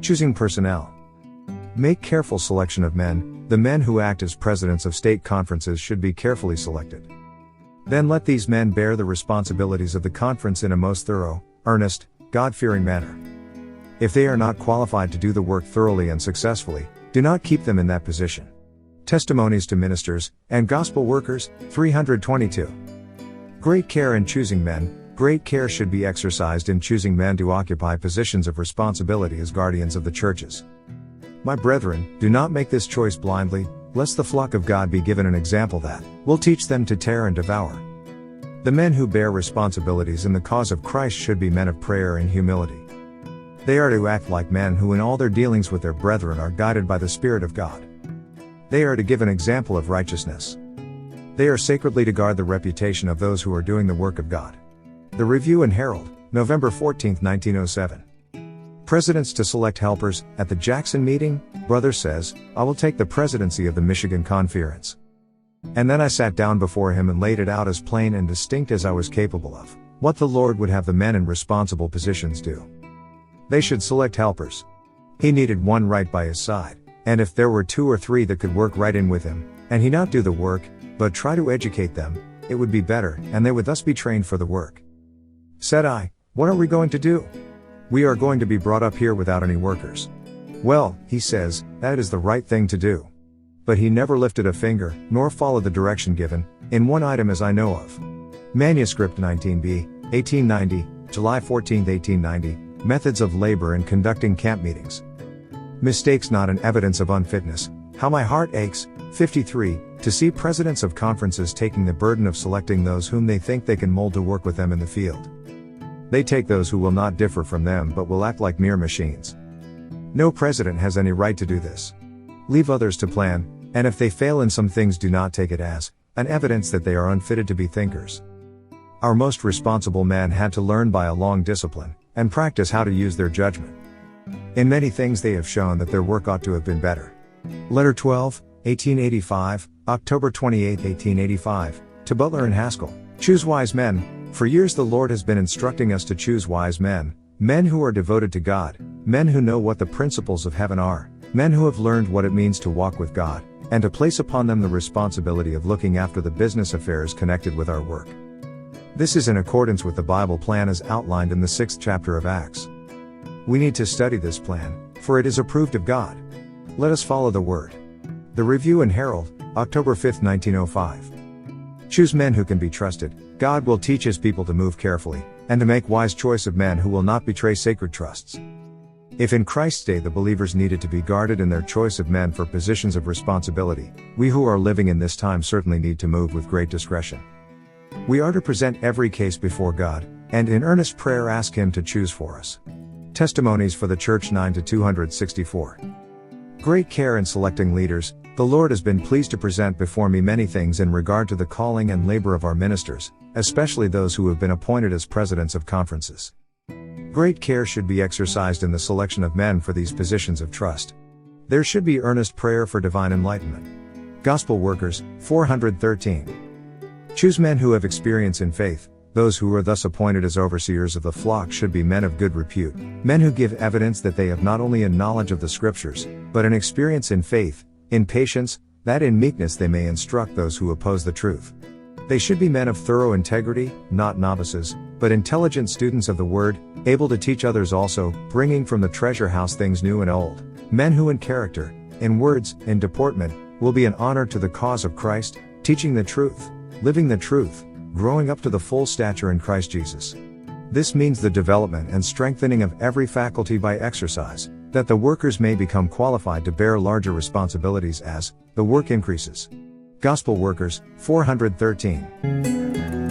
Choosing personnel. Make careful selection of men. The men who act as presidents of state conferences should be carefully selected. Then let these men bear the responsibilities of the conference in a most thorough, earnest, God-fearing manner. If they are not qualified to do the work thoroughly and successfully, do not keep them in that position. Testimonies to ministers and gospel workers, 322. Great care in choosing men. Great care should be exercised in choosing men to occupy positions of responsibility as guardians of the churches. My brethren, do not make this choice blindly, lest the flock of God be given an example that will teach them to tear and devour. The men who bear responsibilities in the cause of Christ should be men of prayer and humility. They are to act like men who in all their dealings with their brethren are guided by the Spirit of God. They are to give an example of righteousness. They are sacredly to guard the reputation of those who are doing the work of God. The Review and Herald, November 14, 1907. Presidents to select helpers. At the Jackson meeting, brother says, I will take the presidency of the Michigan Conference. And then I sat down before him and laid it out as plain and distinct as I was capable of, what the Lord would have the men in responsible positions do. They should select helpers. He needed one right by his side, and if there were 2 or 3 that could work right in with him, and he not do the work, but try to educate them, it would be better, and they would thus be trained for the work. Said I, what are we going to do? We are going to be brought up here without any workers. Well, he says, that is the right thing to do. But he never lifted a finger, nor followed the direction given, in one item as I know of. Manuscript 19b, 1890, July 14, 1890, Methods of Labor in Conducting Camp Meetings. Mistakes not an evidence of unfitness. How my heart aches, 53, to see presidents of conferences taking the burden of selecting those whom they think they can mold to work with them in the field. They take those who will not differ from them but will act like mere machines. No president has any right to do this. Leave others to plan, and if they fail in some things do not take it as an evidence that they are unfitted to be thinkers. Our most responsible men had to learn by a long discipline, and practice how to use their judgment. In many things they have shown that their work ought to have been better. Letter 12, 1885, October 28, 1885, to Butler and Haskell. Choose wise men. For years the Lord has been instructing us to choose wise men, men who are devoted to God, men who know what the principles of heaven are, men who have learned what it means to walk with God, and to place upon them the responsibility of looking after the business affairs connected with our work. This is in accordance with the Bible plan as outlined in the 6th chapter of Acts. We need to study this plan, for it is approved of God. Let us follow the word. The Review and Herald, October 5, 1905. Choose men who can be trusted. God will teach his people to move carefully, and to make wise choice of men who will not betray sacred trusts. If in Christ's day the believers needed to be guarded in their choice of men for positions of responsibility, we who are living in this time certainly need to move with great discretion. We are to present every case before God, and in earnest prayer ask him to choose for us. Testimonies for the Church 9-264. Great care in selecting leaders. The Lord has been pleased to present before me many things in regard to the calling and labor of our ministers, especially those who have been appointed as presidents of conferences. Great care should be exercised in the selection of men for these positions of trust. There should be earnest prayer for divine enlightenment. Gospel Workers, 413. Choose men who have experience in faith. Those who are thus appointed as overseers of the flock should be men of good repute, men who give evidence that they have not only a knowledge of the Scriptures, but an experience in faith, in patience, that in meekness they may instruct those who oppose the truth. They should be men of thorough integrity, not novices, but intelligent students of the Word, able to teach others also, bringing from the treasure house things new and old. Men who in character, in words, in deportment, will be an honor to the cause of Christ, teaching the truth, living the truth, growing up to the full stature in Christ Jesus. This means the development and strengthening of every faculty by exercise, that the workers may become qualified to bear larger responsibilities as the work increases. Gospel Workers, 413.